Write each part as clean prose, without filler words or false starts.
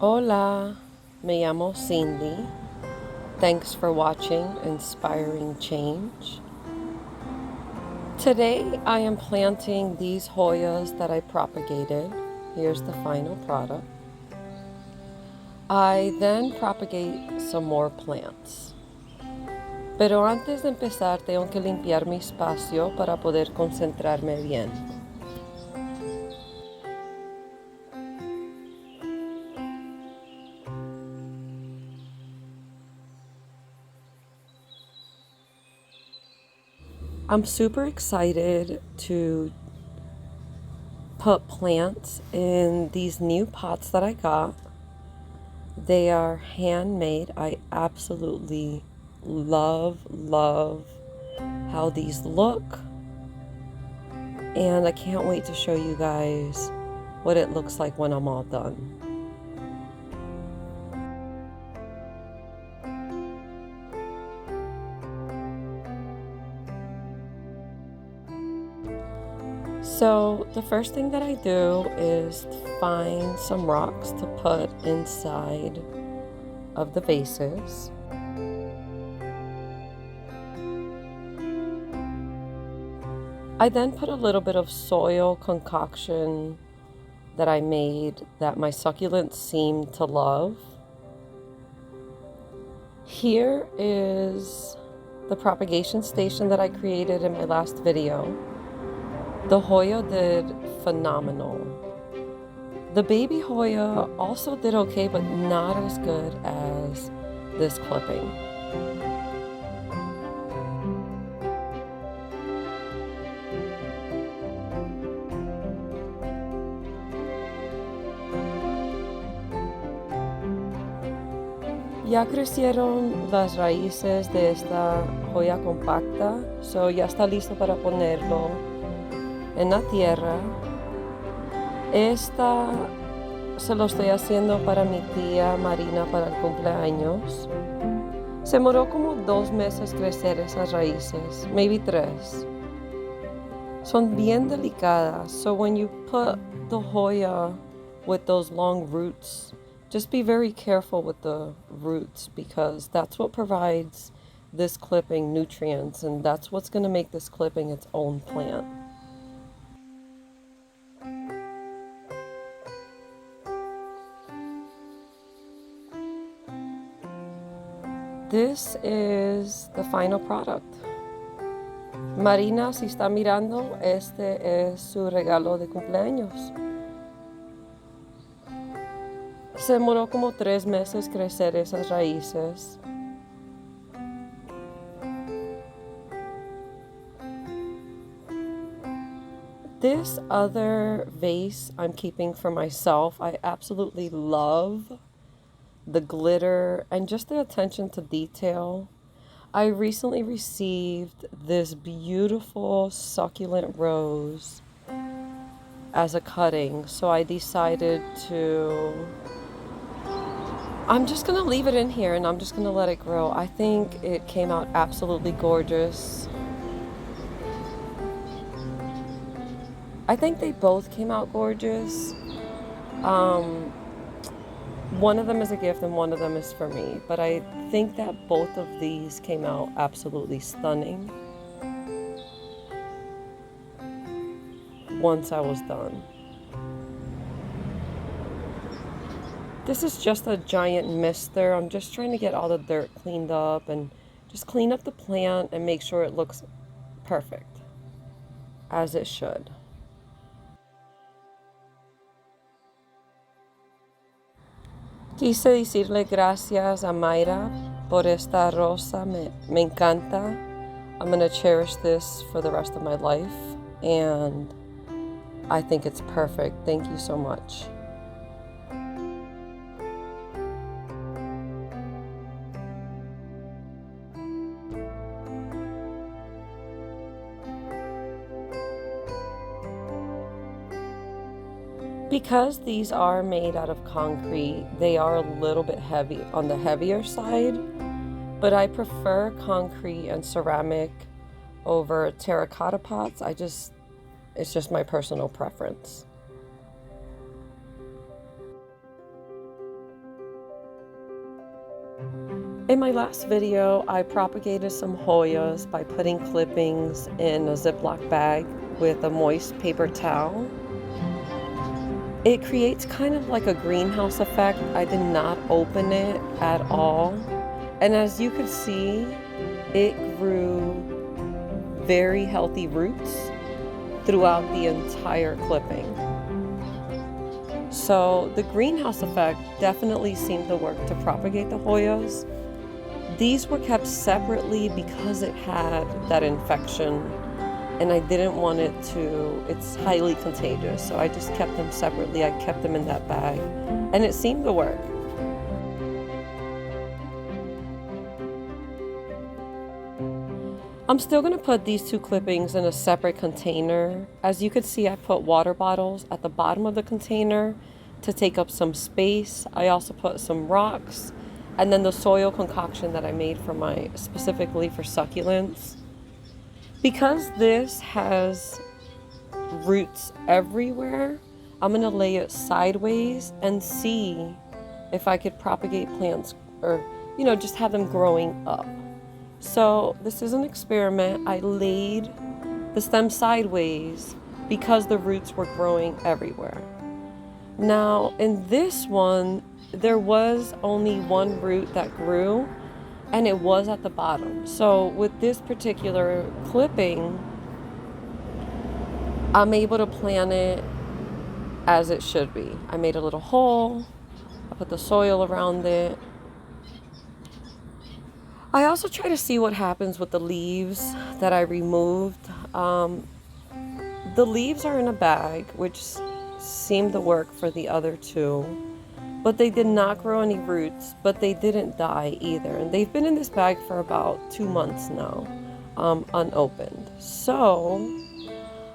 Hola, me llamo Cindy. Thanks for watching Inspiring Change. Today I am planting these Hoyas that I propagated. Here's the final product. I then propagate some more plants. Pero antes de empezar tengo que limpiar mi espacio para poder concentrarme bien. I'm super excited to put plants in these new pots that I got. They are handmade. I absolutely love how these look. And I can't wait to show you guys what it looks like when I'm all done. So the first thing that I do is find some rocks to put inside of the vases. I then put a little bit of soil concoction that I made that my succulents seem to love. Here is the propagation station that I created in my last video. The Hoya did phenomenal. The baby Hoya also did okay, but not as good as this clipping. Ya crecieron las raíces de esta Hoya Compacta, so ya está listo para ponerlo en la tierra. Esta se lo estoy haciendo para mi tía Marina para el cumpleaños. Se demoró como 2 meses crecer esas raíces, maybe 3. Son bien delicadas, so when you put the Hoya with those long roots, just be very careful with the roots because that's what provides this clipping nutrients, and that's what's going to make this clipping its own plant. This is the final product. Marina, si está mirando, este es su regalo de cumpleaños. Se demoró como 3 meses crecer esas raíces. This other vase I'm keeping for myself. I absolutely love the glitter and just the attention to detail. I recently received this beautiful succulent rose as a cutting, so I decided I'm just gonna leave it in here and I'm just gonna let it grow. I think it came out absolutely gorgeous. I think they both came out gorgeous. One of them is a gift and one of them is for me, but I think that both of these came out absolutely stunning once I was done. This is just a giant mister. I'm just trying to get all the dirt cleaned up and just clean up the plant and make sure it looks perfect, as it should. Quise decirle gracias a Mayra por esta rosa, me encanta. I'm gonna cherish this for the rest of my life, and I think it's perfect. Thank you so much. Because these are made out of concrete, they are a little bit heavy, on the heavier side, but I prefer concrete and ceramic over terracotta pots. It's just my personal preference. my last video, I propagated some Hoyas by putting clippings in a Ziploc bag with a moist paper towel. It creates kind of like a greenhouse effect. I did not open it at all. And as you could see, it grew very healthy roots throughout the entire clipping. So the greenhouse effect definitely seemed to work to propagate the Hoyas. These were kept separately because it had that infection and I didn't want it to, it's highly contagious. So I just kept them separately. I kept them in that bag and it seemed to work. I'm still going to put these two clippings in a separate container. As you can see, I put water bottles at the bottom of the container to take up some space. I also put some rocks and then the soil concoction that I made for specifically for succulents. Because this has roots everywhere, I'm going to lay it sideways and see if I could propagate plants or, just have them growing up. So this is an experiment. I laid the stem sideways because the roots were growing everywhere. Now in this one, there was only one root that grew and it was at the bottom. So with this particular clipping, I'm able to plant it as it should be. I made a little hole, I put the soil around it. I also try to see what happens with the leaves that I removed. The leaves are in a bag, which seemed to work for the other two, but they did not grow any roots, but they didn't die either. And they've been in this bag for about 2 months now, unopened. So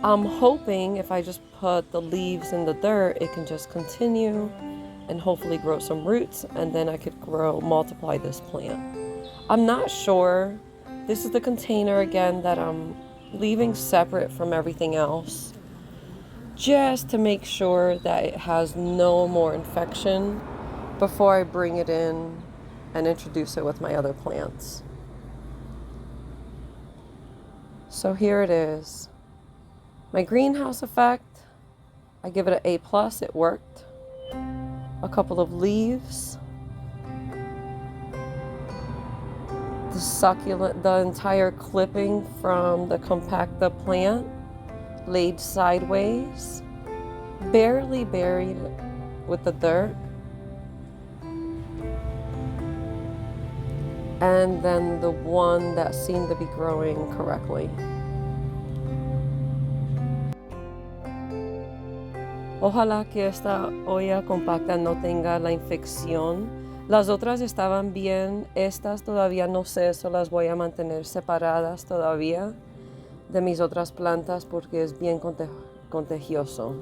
I'm hoping if I just put the leaves in the dirt, it can just continue and hopefully grow some roots, and then I could multiply this plant. I'm not sure. This is the container again that I'm leaving separate from everything else, just to make sure that it has no more infection before I bring it in and introduce it with my other plants. So here it is. My greenhouse effect, I give it an A+, it worked. A couple of leaves. The succulent, the entire clipping from the Compacta plant laid sideways, barely buried with the dirt, and then the one that seemed to be growing correctly. Ojalá que esta Hoya Compacta no tenga la infección. Las otras estaban bien, estas todavía no sé, eso las voy a mantener separadas todavía de mis otras plantas porque es bien contagioso.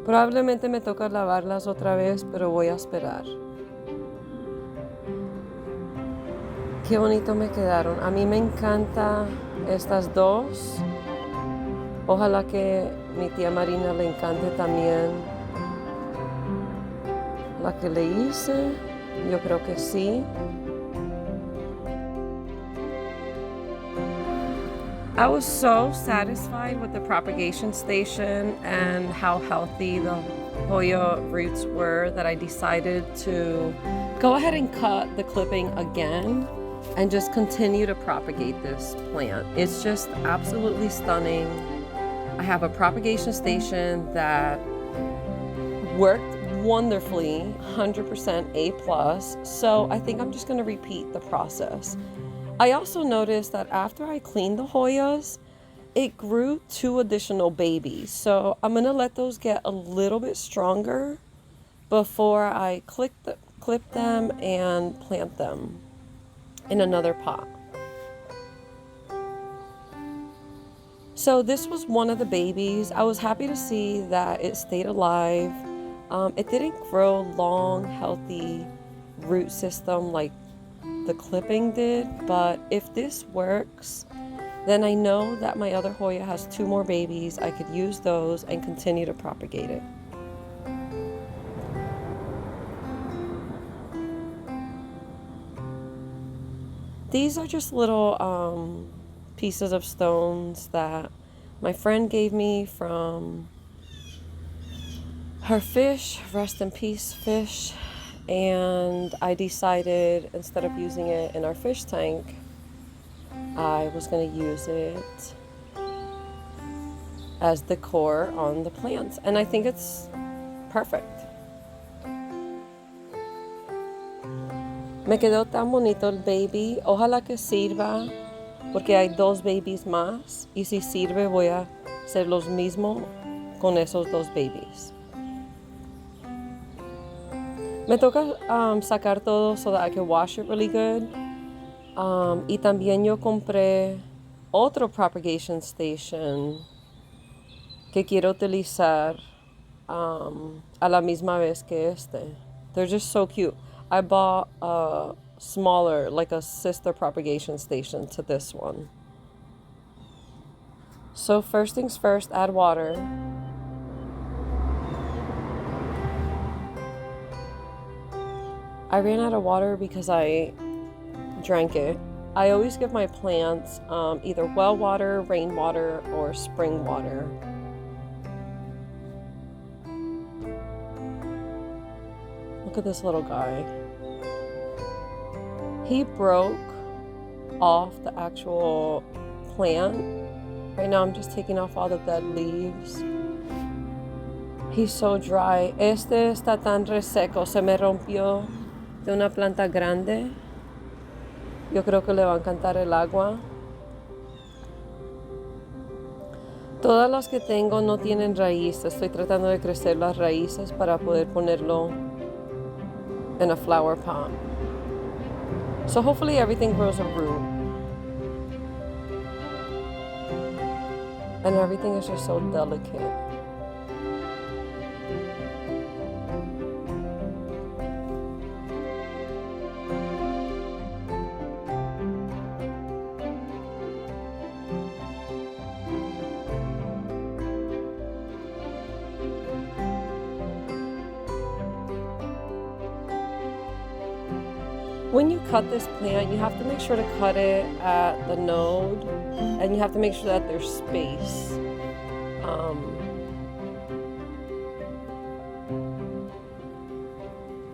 Probablemente me toca lavarlas otra vez, pero voy a esperar. Qué bonito me quedaron. A mí me encantan estas dos. Ojalá que mi tía Marina le encante también la que le hice. Yo creo que sí. I was so satisfied with the propagation station and how healthy the Hoya roots were that I decided to go ahead and cut the clipping again and just continue to propagate this plant. It's just absolutely stunning. I have a propagation station that worked wonderfully, 100% A+, so I think I'm just going to repeat the process. I also noticed that after I cleaned the Hoyas, it grew 2 additional babies, so I'm going to let those get a little bit stronger before I clip them and plant them in another pot. So this was one of the babies. I was happy to see that it stayed alive. It didn't grow long, healthy root system like the clipping did, but if this works, then I know that my other Hoya has 2 more babies. I could use those and continue to propagate it. These are just little pieces of stones that my friend gave me from her fish, rest in peace fish, and I decided instead of using it in our fish tank, I was going to use it as decor on the plants, and I think it's perfect. Me quedó tan bonito el baby, ojalá que sirva, porque hay 2 babies más, y si sirve voy a hacer los mismos con esos 2 babies. Me toca sacar todo so that I can wash it really good. Y también yo compré otro propagation station que quiero utilizar a la misma vez que este. They're just so cute. I bought a smaller, like a sister propagation station to this one. So first things first, add water. I ran out of water because I drank it. I always give my plants either well water, rainwater, or spring water. Look at this little guy. He broke off the actual plant. Right now I'm just taking off all the dead leaves. He's so dry. Este está tan reseco, se me rompió de una planta grande. Yo creo que le va a encantar el agua. Todas las que tengo no tienen raíz. Estoy tratando de crecer las raíces para poder ponerlo in a flower pot. So hopefully everything grows a root. And everything is just so delicate. When you cut this plant, you have to make sure to cut it at the node, and you have to make sure that there's space.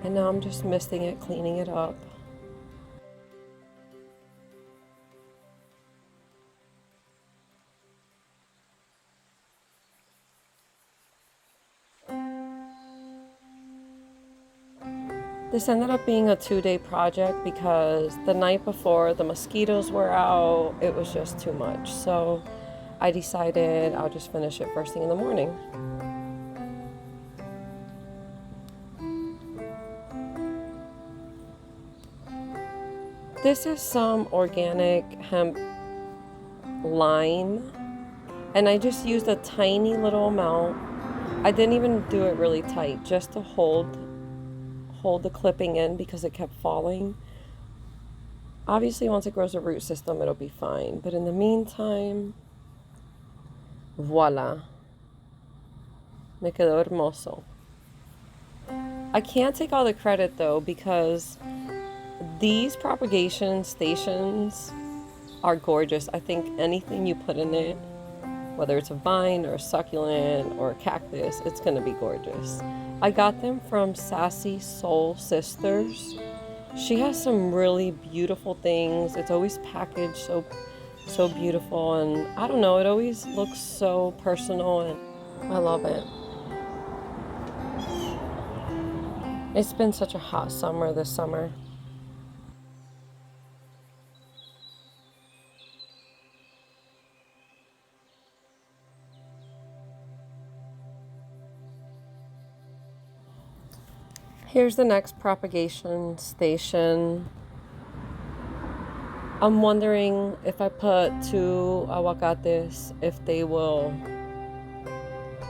And now I'm just misting it, cleaning it up. This ended up being a 2-day project because the night before the mosquitoes were out, it was just too much. So I decided I'll just finish it first thing in the morning. This is some organic hemp line, and I just used a tiny little amount. I didn't even do it really tight, just to hold the clipping in because it kept falling. Obviously, once it grows a root system, it'll be fine. But in the meantime, voila. Me quedó hermoso. I can't take all the credit though because these propagation stations are gorgeous. I think anything you put in it, whether it's a vine or a succulent or a cactus, it's gonna be gorgeous. I got them from Sassy Soul Sisters. She has some really beautiful things. It's always packaged so beautiful, and I don't know, it always looks so personal, and I love it. It's been such a hot summer this summer. Here's the next propagation station. I'm wondering if I put 2 aguacates, if they will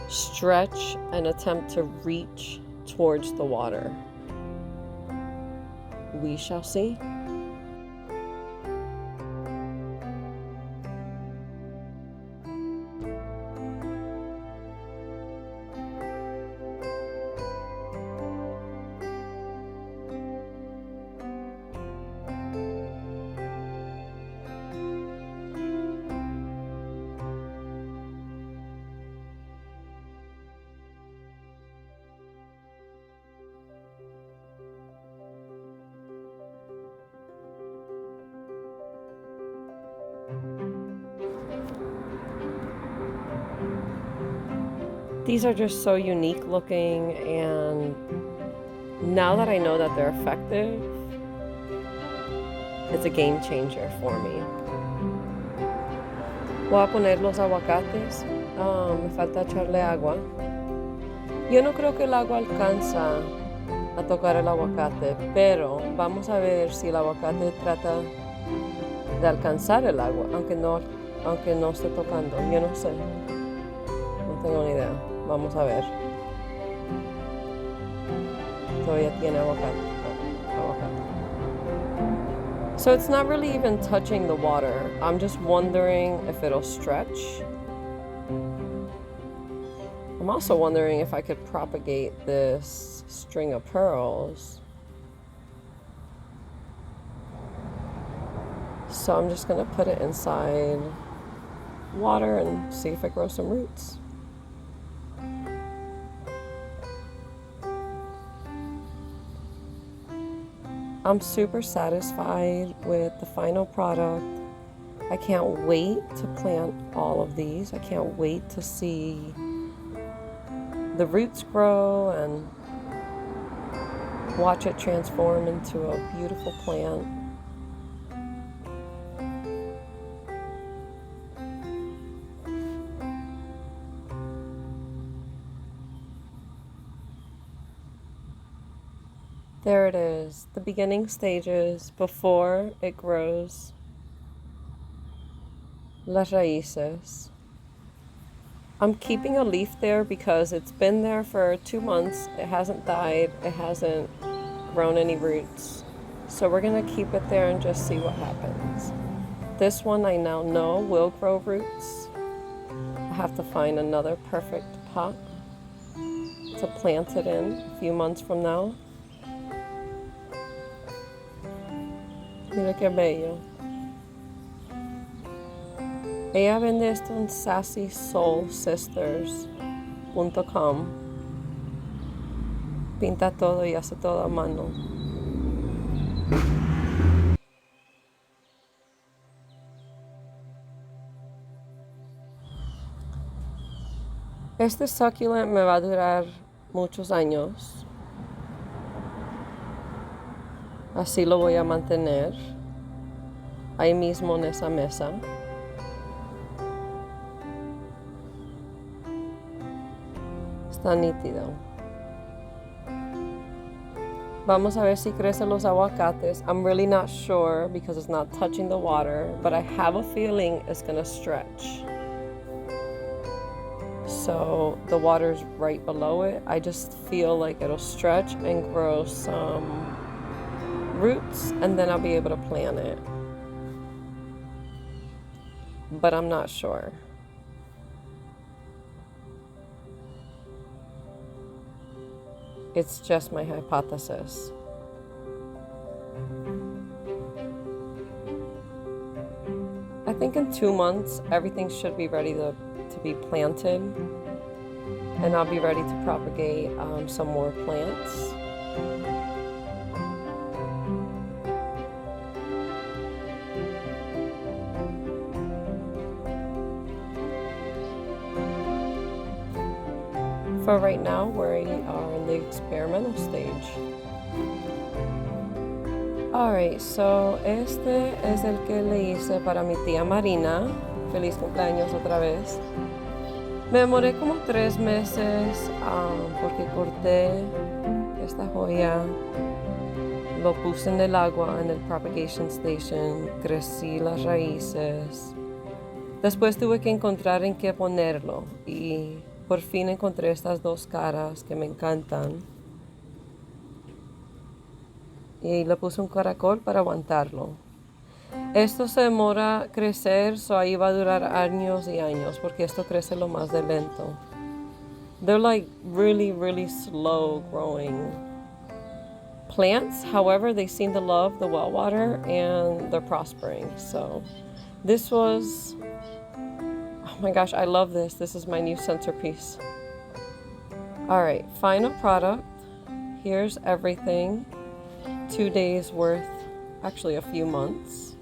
stretch and attempt to reach towards the water. We shall see. These are just so unique looking, and now that I know that they're effective, it's a game changer for me. Voy a poner los aguacates. Me falta echarle agua. Yo no creo que el agua alcanza a tocar el aguacate, pero vamos a ver si el aguacate trata de alcanzar el agua, aunque no esté tocando. Yo no sé. No tengo ni idea. Vamos a ver. Todavía tiene aguacate. So it's not really even touching the water. I'm just wondering if it'll stretch. I'm also wondering if I could propagate this string of pearls. So I'm just gonna put it inside water and see if it grows some roots. I'm super satisfied with the final product. I can't wait to plant all of these. I can't wait to see the roots grow and watch it transform into a beautiful plant. There it is, the beginning stages before it grows. Las raíces. I'm keeping a leaf there because it's been there for 2 months. It hasn't died. It hasn't grown any roots. So we're gonna keep it there and just see what happens. This one I now know will grow roots. I have to find another perfect pot to plant it in a few months from now. Mira qué bello. Ella vende esto en sassysoulsisters.com. Pinta todo y hace todo a mano. Este succulent me va a durar muchos años. Así lo voy a mantener ahí mismo en esa mesa. Está nítido. Vamos a ver si crecen los aguacates. I'm really not sure because it's not touching the water, but I have a feeling it's gonna stretch. So the water's right below it. I just feel like it'll stretch and grow some roots, and then I'll be able to plant it. But I'm not sure. It's just my hypothesis. I think in 2 months, everything should be ready to be planted, and I'll be ready to propagate some more plants. For right now, we are in the experimental stage. Alright, so este es el que le hice para mi tía Marina. Feliz cumpleaños otra vez. Me demoré como 3 meses porque corté esta joya, lo puse en el agua en el propagation station, crecí las raíces. Después tuve que encontrar en qué ponerlo y por fin encontré estas 2 caras que me encantan. Y le puse un caracol para aguantarlo. Esto se demora crecer, so ahí va a durar años y años, porque esto crece lo más de lento. They're like really, really slow growing plants. However, they seem to love the well water and they're prospering. So this was, oh my gosh, I love this. This is my new centerpiece. All right, final product. Here's everything. 2 days worth, actually a few months.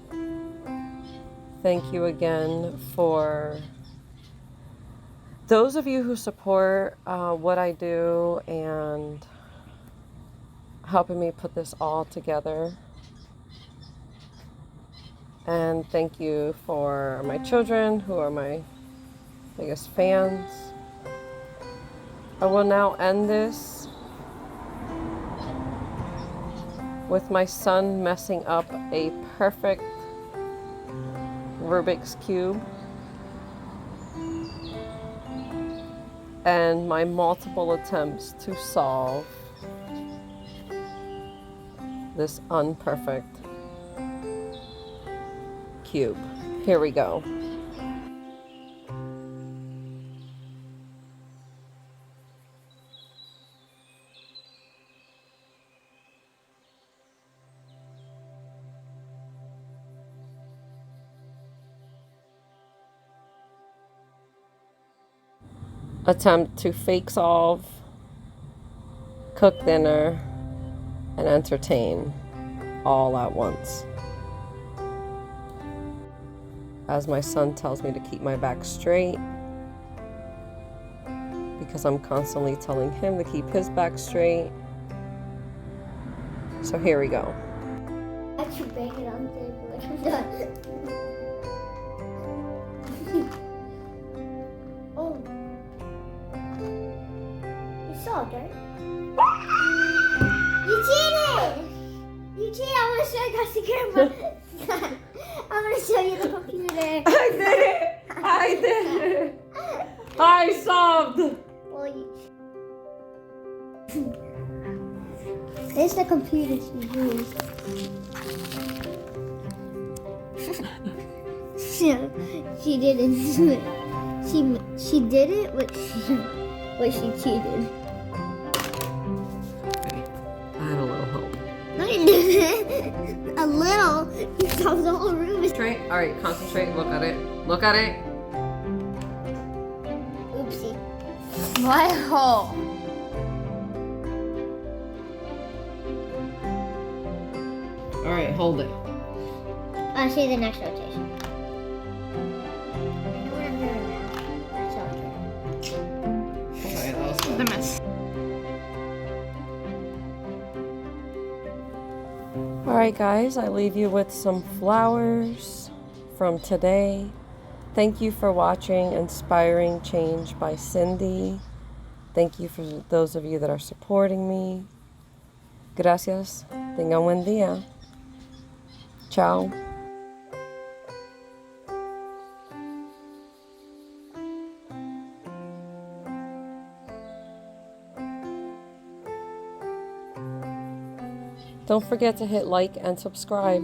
Thank you again for Those of you who support what I do and helping me put this all together, and thank you for my children who are my biggest fans. I will now end this with my son messing up a perfect Rubik's Cube and my multiple attempts to solve this unperfect cube. Here we go. Attempt to fake solve, cook dinner, and entertain all at once. As my son tells me to keep my back straight, because I'm constantly telling him to keep his back straight. So here we go. I should bang it on the table when I'm done. Oh. You saw it, right? You cheated! You cheated! I'm gonna show you guys the camera. I'm gonna show you the computer. I did it! I did it! I solved! Well, It's the computer she used. She didn't do it. She did it, but she cheated. I had a little hope. No, you didn't. A little. You solved the whole room. Straight. All right, concentrate. Look at it. Look at it. Oopsie. Wow. All right, hold it. I'll see the next rotation. You know what I'm doing now? That's okay. Okay, that was good. The mess. All right, guys, I leave you with some flowers from today. Thank you for watching Inspiring Change by Cindy. Thank you for those of you that are supporting me. Gracias. Tengan buen día. Ciao. Don't forget to hit like and subscribe.